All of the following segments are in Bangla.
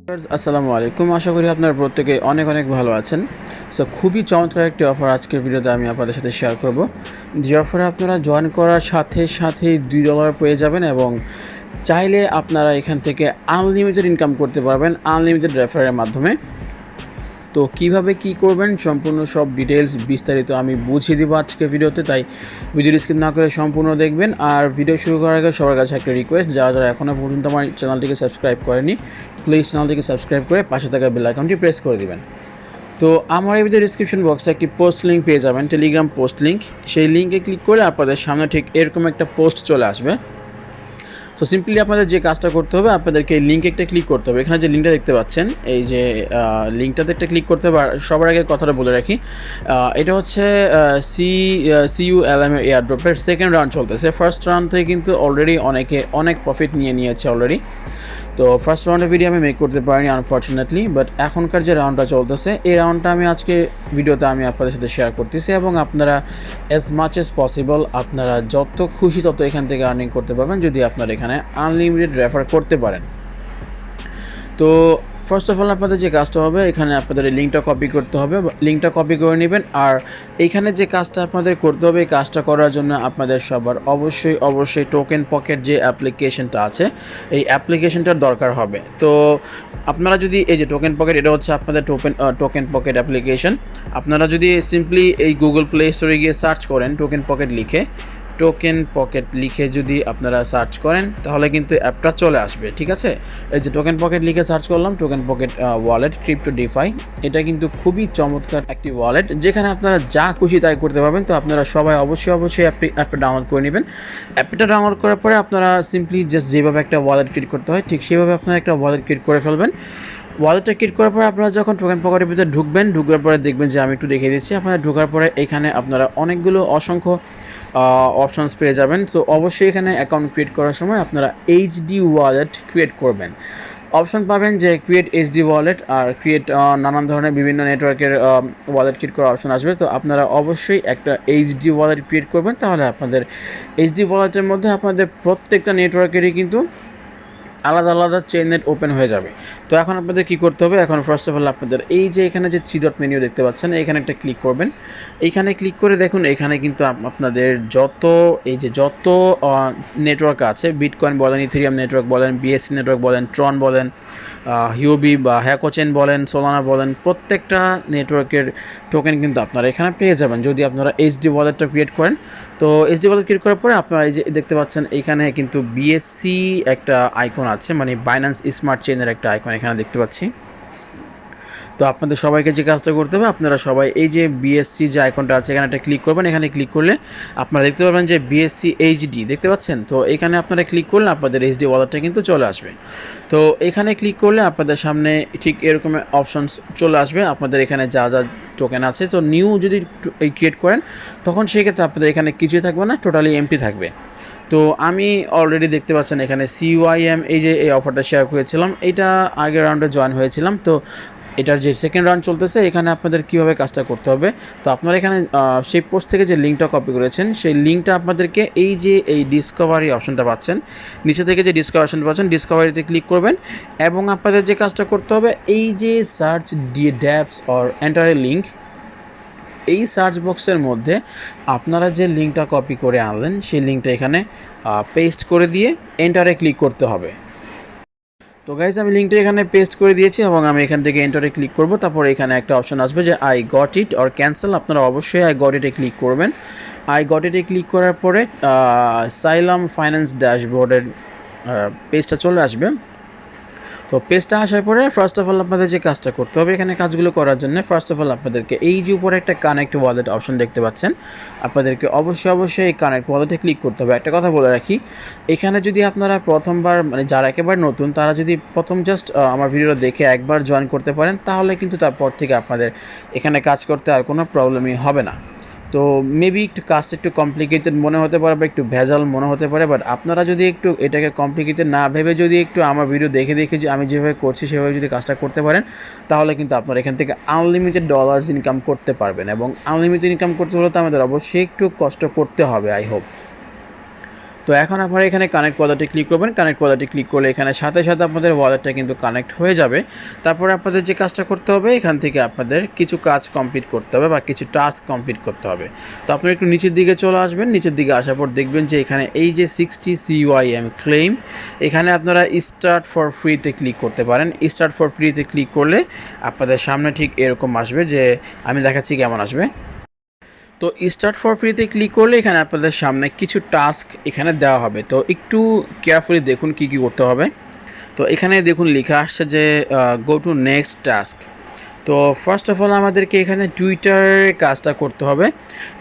আসসালামু আলাইকুম। আশা করি আপনারা প্রত্যেকে অনেক অনেক ভালো আছেন। সো খুবই চমৎকার একটি অফার আজকের ভিডিওতে আমি আপনাদের সাথে শেয়ার করব। যে অফারে আপনারা জয়েন করার সাথে সাথেই $2 পেয়ে যাবেন এবং চাইলে আপনারা এখান থেকে আনলিমিটেড ইনকাম করতে পারবেন আনলিমিটেড রেফারের মাধ্যমে। তো কিভাবে কি করবেন সম্পূর্ণ সব ডিটেলস বিস্তারিত আমি বুঝিয়ে দেবো আজকের ভিডিওতে, তাই ভিডিওটি স্কিপ না করে সম্পূর্ণ দেখবেন। আর ভিডিও শুরু করার আগে সবার কাছে একটা রিকোয়েস্ট, যারা এখনও পর্যন্ত আমার চ্যানেলটিকে সাবস্ক্রাইব করেনি প্লিজ চ্যানেলটিকে সাবস্ক্রাইব করে পাশে থাকা বেল আইকনটি প্রেস করে দিবেন। তো আমার এই ভিডিও ডিসক্রিপশন বক্সে একটি পোস্ট লিঙ্ক পেয়ে যাবেন, টেলিগ্রাম পোস্ট লিঙ্ক। সেই লিঙ্কে ক্লিক করে আপনাদের সামনে ঠিক এরকম একটা পোস্ট চলে আসবে। সো সিম্পলি আপনাদের যে কাজটা করতে হবে, আপনাদেরকে এই লিঙ্কে একটা ক্লিক করতে হবে। এখানে যে লিঙ্কটা দেখতে পাচ্ছেন, এই যে লিঙ্কটাতে একটা ক্লিক করতে হবে। আর সবার আগে কথাটা বলে রাখি, এটা হচ্ছে Cylum এয়ারড্রপের সেকেন্ড রাউন্ড চলতেছে। ফার্স্ট রাউন্ড থেকে কিন্তু অলরেডি অনেক প্রফিট নিয়েছে অলরেডি। তো ফার্স্ট রাউন্ডের ভিডিও আমি মেক করতে পারিনি আনফর্চুনেটলি, বাট এখনকার যে রাউন্ডটা চলতেছে এই রাউন্ডটা আমি আজকে ভিডিওতে আমি আপনাদের সাথে শেয়ার করতেছি এবং আপনারা অ্যাজ মাচ অ্যাজ পসিবল আপনারা যত খুশি তত এখান থেকে আর্নিং করতে পারবেন যদি আপনারা এখানে আনলিমিটেড রেফার করতে পারেন। তো ফার্স্ট অফ অল আপনাদের যে কাজটা হবে, এখানে আপনাদের এই লিঙ্কটা কপি করতে হবে, লিঙ্কটা কপি করে নেবেন। আর এইখানে যে কাজটা আপনাদের করতে হবে, এই কাজটা করার জন্য আপনাদের সবার অবশ্যই টোকেন পকেট যে অ্যাপ্লিকেশনটা আছে এই অ্যাপ্লিকেশনটার দরকার হবে। তো আপনারা যদি এই যে টোকেন পকেট, এটা হচ্ছে আপনাদের টোকেন পকেট অ্যাপ্লিকেশন। আপনারা যদি সিম্পলি এই গুগল প্লে স্টোরে গিয়ে সার্চ করেন টোকেন পকেট লিখে যদি আপনারা সার্চ করেন তাহলে কিন্তু অ্যাপটা চলে আসবে, ঠিক আছে। এই যে টোকেন পকেট লিখে সার্চ করলাম, token pocket wallet crypto defy, এটা কিন্তু খুবই চমৎকার একটি ওয়ালেট যেখানে আপনারা যা খুশি তাই করতে পারবেন। তো আপনারা সবাই অবশ্যই অ্যাপটা ডাউনলোড করে নেবেন। অ্যাপটা ডাউনলোড করার পরে আপনারা সিম্পলি জাস্ট যেভাবে একটা ওয়ালেট ক্রিয়েট করতে হয় ঠিক সেভাবে আপনারা একটা ওয়ালেট ক্রিয়েট করে ফেলবেন। ওয়ালেটটা ক্রিয়েট করার পরে আপনারা যখন টোকেন পকেটের ভিতরে ঢুকার পরে দেখবেন যে আমি একটু দেখিয়ে দিচ্ছি। আপনারা ঢোকার পরে এখানে আপনারা অসংখ্য অপশনস পেয়ে যাবেন। সো অবশ্যই এখানে অ্যাকাউন্ট ক্রিয়েট করার সময় আপনারা এইচডি ওয়ালেট ক্রিয়েট করবেন। অপশন পাবেন যে ক্রিয়েট এইচডি ওয়ালেট আর ক্রিয়েট নানান ধরনের বিভিন্ন নেটওয়ার্কের ওয়ালেট ক্রিয়েট করার অপশন আসবে। তো আপনারা অবশ্যই একটা এইচডি ওয়ালেট ক্রিয়েট করবেন, তাহলে আপনাদের এইচডি ওয়ালেটের মধ্যে আপনাদের প্রত্যেকটা নেটওয়ার্কেরই কিন্তু আলাদা চেইননেট ওপেন হয়ে যাবে। তো এখন আপনাদের কী করতে হবে, এখন ফার্স্ট অফ অল আপনাদের এই যে এখানে যে 3 ডট মেনু দেখতে পাচ্ছেন এখানে একটা ক্লিক করবেন। এইখানে ক্লিক করে দেখুন এখানে কিন্তু আপনাদের যত নেটওয়ার্ক আছে, বিটকয়েন বলেন, ইথেরিয়াম নেটওয়ার্ক বলেন, বিএসসি নেটওয়ার্ক বলেন, ট্রন বলেন, হিউবি বা হ্যাকোচেন বলেন, সোলানা বলেন, প্রত্যেকটা নেটওয়ার্কের টোকেন কিন্তু আপনারা এখানে পেয়ে যাবেন যদি আপনারা এইচডি ওয়ালেটটা ক্রিয়েট করেন। তো এইচডি ওয়ালেট ক্রিয়েট করার পরে আপনারা এই যে দেখতে পাচ্ছেন এখানে কিন্তু বিএসসি একটা আইকন আছে, মানে বাইন্যান্স স্মার্ট চেইনের একটা আইকন এখানে দেখতে পাচ্ছি। তো আপনাদের সবাইকে যে কাজটা করতে হবে, আপনারা সবাই এই যে বিএসসি যে আইকনটা আছে এখানে একটা ক্লিক করবেন। এখানে ক্লিক করলে আপনারা দেখতে পাবেন যে বিএসসি এইচডি দেখতে পাচ্ছেন। তো এখানে আপনারা ক্লিক করলে আপনাদের এইচডি ওয়ালেটটা কিন্তু চলে আসবে। তো এখানে ক্লিক করলে আপনাদের সামনে ঠিক এরকম অপশনস চলে আসবে। আপনাদের এখানে যা টোকেন আছে, তো নিউ যদি ক্রিয়েট করেন তখন সেক্ষেত্রে আপনাদের এখানে কিছুই থাকবে না, টোটালি এমটি থাকবে। তো আমি অলরেডি দেখতে পাচ্ছেন এখানে CYM এই অফারটা শেয়ার করেছিলাম, এটা আগের রাউন্ডে জয়েন হয়েছিলাম। তো এটার যে সেকেন্ড রাউন্ড চলতেছে এখানে আপনাদের কীভাবে কাজটা করতে হবে, তো আপনারা এখানে সেই পোস্ট থেকে যে লিঙ্কটা কপি করেছেন সেই লিঙ্কটা আপনাদেরকে এই ডিসকভারি অপশনটা পাচ্ছেন, নিচে থেকে যে ডিসকভারি পাচ্ছেন ডিসকভারিতে ক্লিক করবেন এবং আপনাদের যে কাজটা করতে হবে এই যে search dapps or enter a link, এই সার্চ বক্সের মধ্যে আপনারা যে লিঙ্কটা কপি করে আনলেন সেই লিঙ্কটা এখানে পেস্ট করে দিয়ে এন্টারে ক্লিক করতে হবে। তো গাইজ আমি লিঙ্কটা এখানে পেস্ট করে দিয়েছি এবং আমি এখান থেকে এন্টারে ক্লিক করব। তারপর এখানে একটা অপশন আসবে যে I got it or cancel, আপনারা অবশ্যই আই গট ইটে ক্লিক করবেন। আই গট ইটে ক্লিক করার পরে সাইলাম ফাইন্যান্স ড্যাশবোর্ডের পেজটা চলে আসবে। তো পেজটা আসার পরে ফার্স্ট অফ অল আপনাদের যে কাজটা করতে হবে, এখানে কাজগুলো করার জন্য ফার্স্ট অফ অল আপনাদেরকে এই যে উপরে একটা কানেক্ট ওয়ালেট অপশন দেখতে পাচ্ছেন, আপনাদেরকে অবশ্যই এই কানেক্ট ওয়ালেটে ক্লিক করতে হবে। একটা কথা বলে রাখি, এখানে যদি আপনারা প্রথমবার, মানে যারা একেবারে নতুন তারা যদি প্রথম জাস্ট আমার ভিডিওটা দেখে একবার জয়েন করতে পারেন তাহলে কিন্তু তারপর থেকে আপনাদের এখানে কাজ করতে আর কোনো প্রবলেমই হবে না। তো মেবি একটু কাজটা একটু কমপ্লিকেটেড মনে হতে পারে বা একটু ভেজাল মনে হতে পারে, বাট আপনারা যদি একটু এটাকে কমপ্লিকেটেড না ভেবে যদি একটু আমার ভিডিও দেখে যে আমি যেভাবে করছি সেভাবে যদি কাজটা করতে পারেন তাহলে কিন্তু আপনারা এখান থেকে আনলিমিটেড ডলার্স ইনকাম করতে পারবেন। এবং আনলিমিটেড ইনকাম করতে হলে তো আমাদের অবশ্যই একটু কষ্ট করতে হবে, আই হোপ। তো এখন আপনারা এখানে কানেক্ট ওয়ালেটে ক্লিক করবেন। কানেক্ট ওয়ালেটে ক্লিক করলে এখানে সাথে সাথে আপনাদের ওয়ালেটটা কিন্তু কানেক্ট হয়ে যাবে। তারপরে আপনাদের যে কাজটা করতে হবে, এখান থেকে আপনাদের কিছু কাজ কমপ্লিট করতে হবে বা কিছু টাস্ক কমপ্লিট করতে হবে। তো আপনারা একটু নিচের দিকে চলে আসবেন। নিচের দিকে আসার পর দেখবেন যে এখানে এই যে 60 CYM ক্লেম, এখানে আপনারা স্টার্ট ফর ফ্রিতে ক্লিক করতে পারেন। স্টার্ট ফর ফ্রিতে ক্লিক করলে আপনাদের সামনে ঠিক এরকম আসবে, যে আমি দেখাচ্ছি কেমন আসবে। তো স্টার্ট ফর ফ্রিতে ক্লিক করলে এখানে আপনাদের সামনে কিছু টাস্ক এখানে দেওয়া হবে। তো একটু কেয়ারফুলি দেখুন কী কী করতে হবে। তো এখানে দেখুন লেখা আসছে যে গো টু নেক্সট টাস্ক। তো ফার্স্ট অফ অল আমাদেরকে এখানে টুইটারের কাজটা করতে হবে।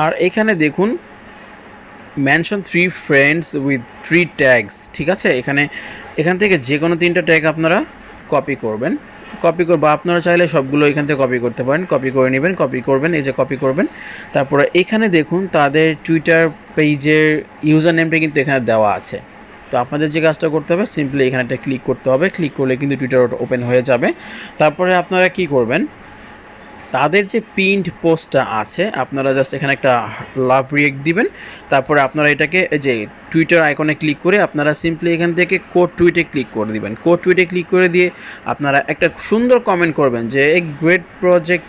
আর এখানে দেখুন মেনশন 3 ফ্রেন্ডস উইথ 3 ট্যাগস, ঠিক আছে। এখান থেকে যে কোনো 3টা ট্যাগ আপনারা কপি করবেন। বা আপনারা চাইলে সবগুলো এখান থেকে কপি করতে পারেন। কপি করে নেবেন, কপি করবেন, এই যে কপি করবেন। তারপরে এখানে দেখুন তাদের টুইটার পেজের ইউজার নেমটা কিন্তু এখানে দেওয়া আছে। তো আপনাদের যে কাজটা করতে হবে, সিম্পলি এখানে একটা ক্লিক করতে হবে। ক্লিক করলে কিন্তু টুইটার ওপেন হয়ে যাবে। তারপরে আপনারা কি করবেন, তাদের যে পিন্ড পোস্টটা আছে আপনারা জাস্ট এখানে একটা লাভ রিয়েক্ট দিবেন। তারপরে আপনারা এটাকে যে টুইটার আইকনে ক্লিক করে আপনারা সিম্পলি এখান থেকে কোড টুইটে ক্লিক করে দিবেন। কোড টুইটে ক্লিক করে দিয়ে আপনারা একটা সুন্দর কমেন্ট করবেন যে a great project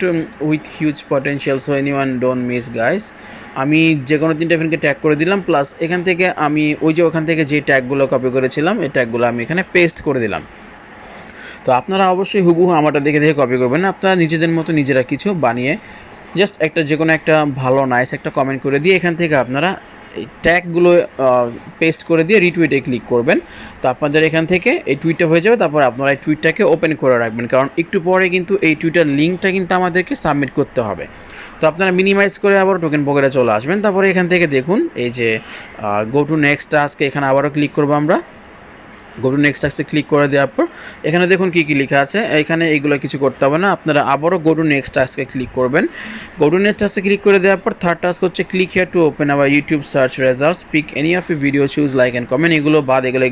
with huge potential, so anyone don't miss guys. আমি যে কোনো 3টা ফ্রেন্ডকে ট্যাগ করে দিলাম, প্লাস এখান থেকে আমি ওখান থেকে যে ট্যাগগুলো কপি করেছিলাম এই ট্যাগগুলো আমি এখানে পেস্ট করে দিলাম। তো আপনারা অবশ্যই হুবহু আমারটা দেখে দেখে কপি করবেন না, আপনারা নিজেদের মতো নিজেরা কিছু বানিয়ে জাস্ট একটা যে কোনো একটা ভালো নাইস একটা কমেন্ট করে দিয়ে এখান থেকে আপনারা এই ট্যাগগুলো পেস্ট করে দিয়ে রিটুইটে ক্লিক করবেন। তো আপনাদের এখান থেকে এই টুইটটা হয়ে যাবে। তারপর আপনারা এই টুইটটাকে ওপেন করে রাখবেন, কারণ একটু পরে কিন্তু এই টুইটার লিঙ্কটা কিন্তু আমাদেরকে সাবমিট করতে হবে। তো আপনারা মিনিমাইজ করে আবার টোকেন পকেটে চলে আসবেন। তারপরে এখান থেকে দেখুন এই যে গো টু নেক্সট টাস্ক, এখানে আবারও ক্লিক করবো আমরা। গো টু নেক্সট টাস্কে ক্লিক করে দেওয়ার পর এখানে দেখুন কী কী লেখা আছে। এখানে এইগুলো কিছু করতে হবে না, আপনারা আবারও গো টু নেক্সট টাস্কে ক্লিক করবেন। গো টু নেক্সট টাস্কে ক্লিক করে দেওয়ার পর থার্ড টাস্ক হচ্ছে click here to open our YouTube search results, pick any of you video, choose like and comment. এগুলো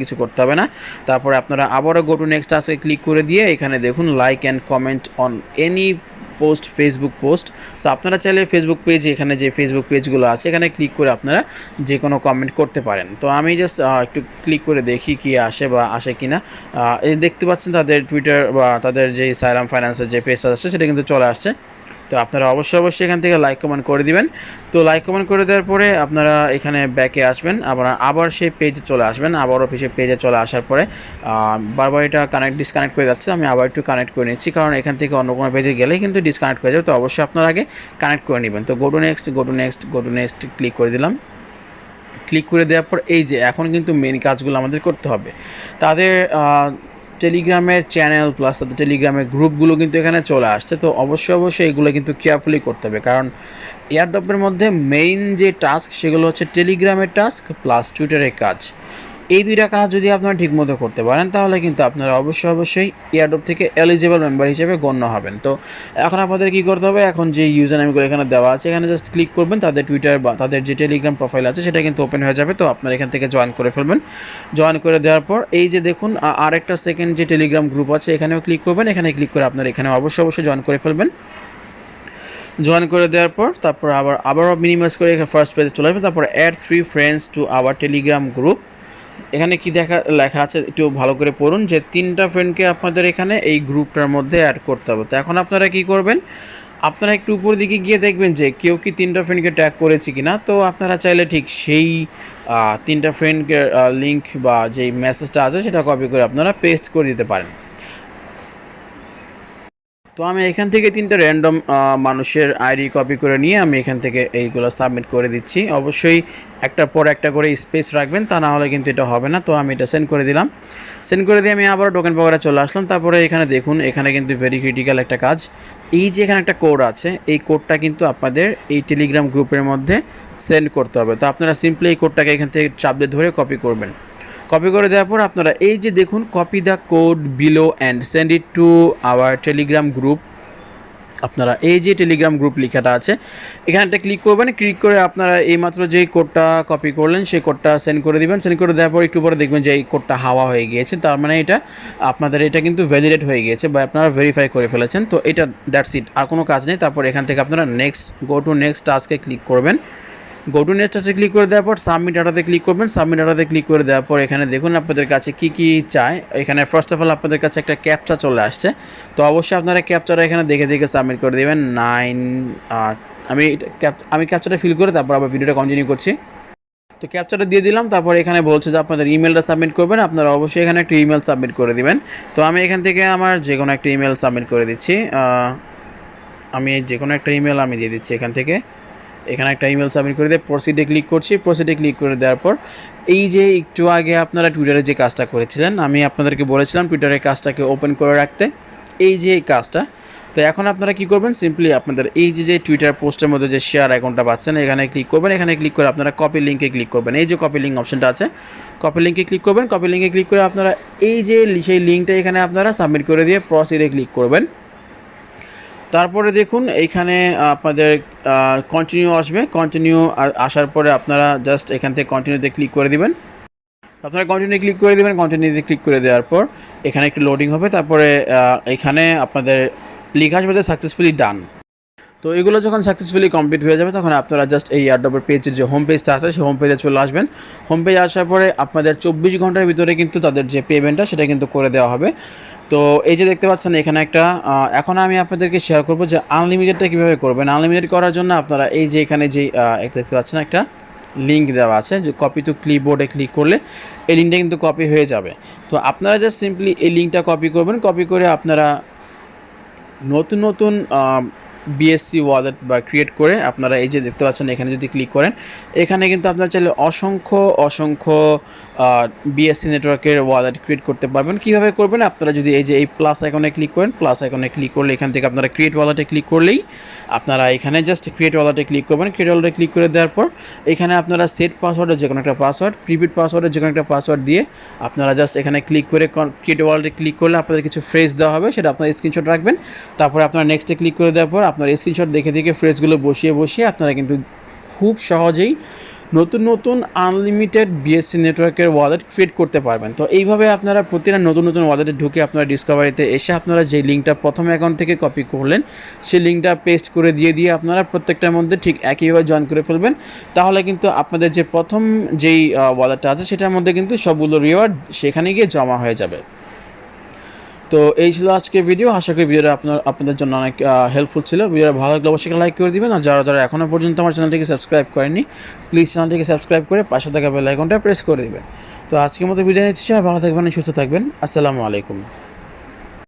কিছু করতে হবে না। তারপরে আপনারা আবারও গো টু নেক্সট টাস্কে ক্লিক করে দিয়ে এখানে দেখুন like and comment on any post, Facebook post. So আপনারা চাইলে ফেসবুক পেজ, এখানে যে ফেসবুক পেজগুলো আছে এখানে ক্লিক করে আপনারা যে কোনো কমেন্ট করতে পারেন। তো আমি জাস্ট একটু ক্লিক করে দেখি কি আসে বা আসে কি না। এই দেখতে পাচ্ছেন তাদের টুইটার বা তাদের যে সাইলাম ফাইন্যান্সের যে পেজটা আসছে সেটা কিন্তু চলে আসছে। তো আপনারা অবশ্যই এখান থেকে লাইক কমেন্ট করে দিবেন। তো লাইক কমেন্ট করে দেওয়ার পরে আপনারা এখানে ব্যাকে আসবেন, আবার সেই পেজে চলে আসবেন। আবারও সেই পেজে চলে আসার পরে বারবার এটা ডিসকানেক্ট করে যাচ্ছে। আমি আবার একটু কানেক্ট করে নিচ্ছি, কারণ এখান থেকে অন্য কোনো পেজে গেলেই কিন্তু ডিসকানেক্ট হয়ে যাবে। তো অবশ্যই আপনারা আগে কানেক্ট করে নেবেন। তো গো টু নেক্সট ক্লিক করে দিলাম। ক্লিক করে দেওয়ার পর এই যে এখন কিন্তু মেন কাজগুলো আমাদের করতে হবে। তাদের টেলিগ্রামের চ্যানেল প্লাস তাদের টেলিগ্রামের গ্রুপগুলো কিন্তু এখানে চলে আসছে। তো অবশ্যই এগুলো কিন্তু কেয়ারফুলি করতে হবে, কারণ এয়ারড্রপের মধ্যে মেইন যে টাস্ক সেগুলো হচ্ছে টেলিগ্রামের টাস্ক প্লাস টুইটারের কাজ। এই 2টা কাজ যদি আপনারা ঠিকমতো করতে পারেন তাহলে কিন্তু আপনারা অবশ্যই এয়ারড্রপ থেকে এলিজিবল মেম্বার হিসেবে গণ্য হবেন। তো এখন আপনাদের কী করতে হবে, এখন যে ইউজার নেমগুলো এখানে দেওয়া আছে এখানে জাস্ট ক্লিক করবেন। তাদের টুইটার বা তাদের যে টেলিগ্রাম প্রোফাইল আছে সেটা কিন্তু ওপেন হয়ে যাবে। তো আপনারা এখান থেকে জয়েন করে ফেলবেন। জয়েন করে দেওয়ার পর এই যে দেখুন আরেকটা সেকেন্ড যে টেলিগ্রাম গ্রুপ আছে এখানেও ক্লিক করবেন। এখানে ক্লিক করে আপনারা এখানে অবশ্যই জয়েন করে ফেলবেন। জয়েন করে দেওয়ার পর তারপর আবারও মিনিমাইজ করে এখানে ফার্স্ট পেজে চলে আসবেন। তারপর add 3 friends to our Telegram group. এখানে কি লেখা আছে একটু ভালো করে পড়ুন, যে 3টা ফ্রেন্ডকে আপনাদের এখানে এই গ্রুপটার মধ্যে অ্যাড করতে হবে। তো এখন আপনারা কি করবেন, আপনারা একটু উপর দিকে গিয়ে দেখবেন যে কেউ কি 3টা ফ্রেন্ডকে ট্যাগ করেছে কিনা। তো আপনারা চাইলে ঠিক সেই 3টা ফ্রেন্ডকে লিঙ্ক বা যেই মেসেজটা আছে সেটা কপি করে আপনারা পেস্ট করে দিতে পারেন। তো আমি এখান থেকে 3টা র্যান্ডম মানুষের আইডি কপি করে নিয়ে আমি এখান থেকে এইগুলো সাবমিট করে দিচ্ছি। অবশ্যই একটার পর একটা করে স্পেস রাখবেন, তা না হলে কিন্তু এটা হবে না। তো আমি এটা সেন্ড করে দিলাম। সেন্ড করে দিয়ে আমি আবার টোকেন পকেটে চলে আসলাম। তারপরে এখানে দেখুন এখানে কিন্তু ভেরি ক্রিটিক্যাল একটা কাজ, এই যে এখানে একটা কোড আছে এই কোডটা কিন্তু আপনাদের এই টেলিগ্রাম গ্রুপের মধ্যে সেন্ড করতে হবে। তো আপনারা সিম্পলি এই কোডটাকে এখান থেকে চাপ দিয়ে ধরে কপি করবেন। কপি করে দেওয়ার পর আপনারা এই যে দেখুন copy the code below and send it two our Telegram group. আপনারা এই যে টেলিগ্রাম গ্রুপ লেখাটা আছে এখানটা ক্লিক করবেন। ক্লিক করে আপনারা এইমাত্র যেই কোডটা কপি করলেন সেই কোডটা সেন্ড করে দিবেন। সেন্ড করে দেওয়ার পর একটু পরে দেখবেন যে এই কোডটা হাওয়া হয়ে গিয়েছে, তার মানে এটা আপনাদের এটা কিন্তু ভ্যালিডেট হয়ে গিয়েছে বা আপনারা ভেরিফাই করে ফেলেছেন। তো এটা দ্যাটস ইট, আর কোনো কাজ নেই। তারপর এখান থেকে আপনারা গো টু নেক্সট টাস্কে ক্লিক করবেন। গো টু নেক্সট আছে ক্লিক করে দেওয়ার পর সাবমিট ডাটাতে ক্লিক করবেন। সাবমিট ডাটাতে ক্লিক করে দেওয়ার পর এখানে দেখুন আপনাদের কাছে কী চায়। এখানে ফার্স্ট অফ অল আপনাদের কাছে একটা ক্যাপচা চলে আসছে, তো অবশ্যই আপনারা ক্যাপচাটা এখানে দেখে সাবমিট করে দেবেন। আমি ক্যাপচাটা ফিল করে তারপর আবার ভিডিওটা কন্টিনিউ করছি। তো ক্যাপচাটা দিয়ে দিলাম, তারপর এখানে বলছে যে আপনাদের ইমেলটা সাবমিট করবেন, আপনারা অবশ্যই এখানে একটা ইমেল সাবমিট করে দিবেন। তো আমি এখান থেকে আমার যে কোনো একটা ইমেল সাবমিট করে দিচ্ছি। আমি যে কোনো একটা ইমেল আমি দিয়ে দিচ্ছি এখানে একটা ইমেল সাবমিট করে দিয়ে প্রসিডে ক্লিক করছি। প্রসিডে ক্লিক করে দেওয়ার পর এই যে একটু আগে আপনারা টুইটারে যে কাজটা করেছিলেন, আমি আপনাদেরকে বলেছিলাম টুইটারের কাজটাকে ওপেন করে রাখতে, এই যে এই কাজটা। তো এখন আপনারা কী করবেন, সিম্পলি আপনাদের এই যে টুইটার পোস্টের মধ্যে যে শেয়ার অ্যাকাউন্টটা পাচ্ছেন এখানে ক্লিক করবেন। এখানে ক্লিক করে আপনারা কপি লিঙ্কে ক্লিক করবেন। এই যে কপি লিঙ্ক অপশনটা আছে, কপি লিঙ্কে ক্লিক করবেন। কপি লিঙ্কে ক্লিক করে আপনারা এই যে সেই লিঙ্কটা এখানে আপনারা সাবমিট করে দিয়ে প্রসিডে ক্লিক করবেন। তারপরে দেখুন এইখানে আপনাদের কন্টিনিউ আসবে। কন্টিনিউ আসার পরে আপনারা জাস্ট এখান থেকে কন্টিনিউতে ক্লিক করে দিবেন। আপনারা কন্টিনিউ ক্লিক করে দেবেন। কন্টিনিউতে ক্লিক করে দেওয়ার পর এখানে একটু লোডিং হবে, তারপরে এখানে আপনাদের লিখে আসবে সাকসেসফুলি ডান। তো এগুলো যখন সাকসেসফুলি কমপ্লিট হয়ে যাবে তখন আপনারা জাস্ট এই এয়ারড্রপের পেজের যে হোম পেজটা আছে সেই হোম পেজে চলে আসবেন। হোম পেজে আসার পরে আপনাদের 24 ঘন্টার ভিতরে কিন্তু তাদের যে পেমেন্টটা সেটা কিন্তু করে দেওয়া হবে। তো এই যে দেখতে পাচ্ছেন এখানে একটা এখন আমি আপনাদেরকে শেয়ার করবো যে আনলিমিটেডটা কীভাবে করবেন। আনলিমিটেড করার জন্য আপনারা এই যে এখানে যে দেখতে পাচ্ছেন একটা লিঙ্ক দেওয়া আছে, যে কপি টু ক্লিপবোর্ডে ক্লিক করলে এই লিঙ্কটা কিন্তু কপি হয়ে যাবে। তো আপনারা জাস্ট সিম্পলি এই লিঙ্কটা কপি করবেন। কপি করে আপনারা নতুন বিএসসি ওয়ালেট বা ক্রিয়েট করে আপনারা এই যে দেখতে পাচ্ছেন এখানে যদি ক্লিক করেন, এখানে কিন্তু আপনারা চাইলে অসংখ্য বিএসসি নেটওয়ার্কের ওয়ালেট ক্রিয়েট করতে পারবেন। কীভাবে করবেন, আপনারা যদি এই যে এই প্লাস আইকনে ক্লিক করেন, প্লাস আইকনে ক্লিক করলে এখান থেকে আপনারা ক্রিয়েট ওয়ালেটে ক্লিক করলেই আপনারা এখানে জাস্ট ক্রিয়েট ওয়ালেটে ক্লিক করবেন। ক্রিয়েট ওয়ালেটে ক্লিক করে দেওয়ার পর এখানে আপনারা সেট পাসওয়ার্ডের যে কোনো একটা পাসওয়ার্ড, প্রিপেড পাসওয়ার্ডের যে কোনো একটা পাসওয়ার্ড দিয়ে আপনারা জাস্ট এখানে ক্লিক করে ক্রিয়েট ওয়ালেটে ক্লিক করলে আপনাদের কিছু ফ্রেজ দেওয়া হবে, সেটা আপনারা স্ক্রিনশট রাখবেন। তারপরে আপনারা নেক্সটে ক্লিক করে দেওয়ার পর আপনার স্ক্রিনশট দেখে ফ্রেজগুলো বসিয়ে আপনারা কিন্তু খুব সহজেই নতুন আনলিমিটেড বিএসসি নেটওয়ার্কের ওয়ালেট ক্রিয়েট করতে পারবেন। তো এইভাবে আপনারা প্রতিটা নতুন ওয়ালেটে ঢুকে আপনারা ডিসকভারিতে এসে আপনারা যে লিঙ্কটা প্রথম অ্যাকাউন্ট থেকে কপি করলেন সেই লিঙ্কটা পেস্ট করে দিয়ে আপনারা প্রত্যেকটার মধ্যে ঠিক একইভাবে জয়েন করে ফেলবেন। তাহলে কিন্তু আপনাদের যে প্রথম যেই ওয়ালেটটা আছে সেটার মধ্যে কিন্তু সবগুলো রিওয়ার্ড সেখানে গিয়ে জমা হয়ে যাবে। তো এই ছিল আজকের ভিডিও। আশা করি ভিডিওটা আপনাদের জন্য অনেক হেল্পফুল ছিল। ভিডিওটা ভালো লাগলে অবশ্যই লাইক করে দিবেন, আর যারা এখনও পর্যন্ত আমার চ্যানেলটিকে সাবস্ক্রাইব করেননি প্লিজ চ্যানেলটিকে সাবস্ক্রাইব করে পাশে থাকা বেল আইকনটা প্রেস করে দিবেন। তো আজকের মতো ভিডিও নিচ্ছি, ভালো থাকবেন, সুস্থ থাকবেন। আসসালামু আলাইকুম।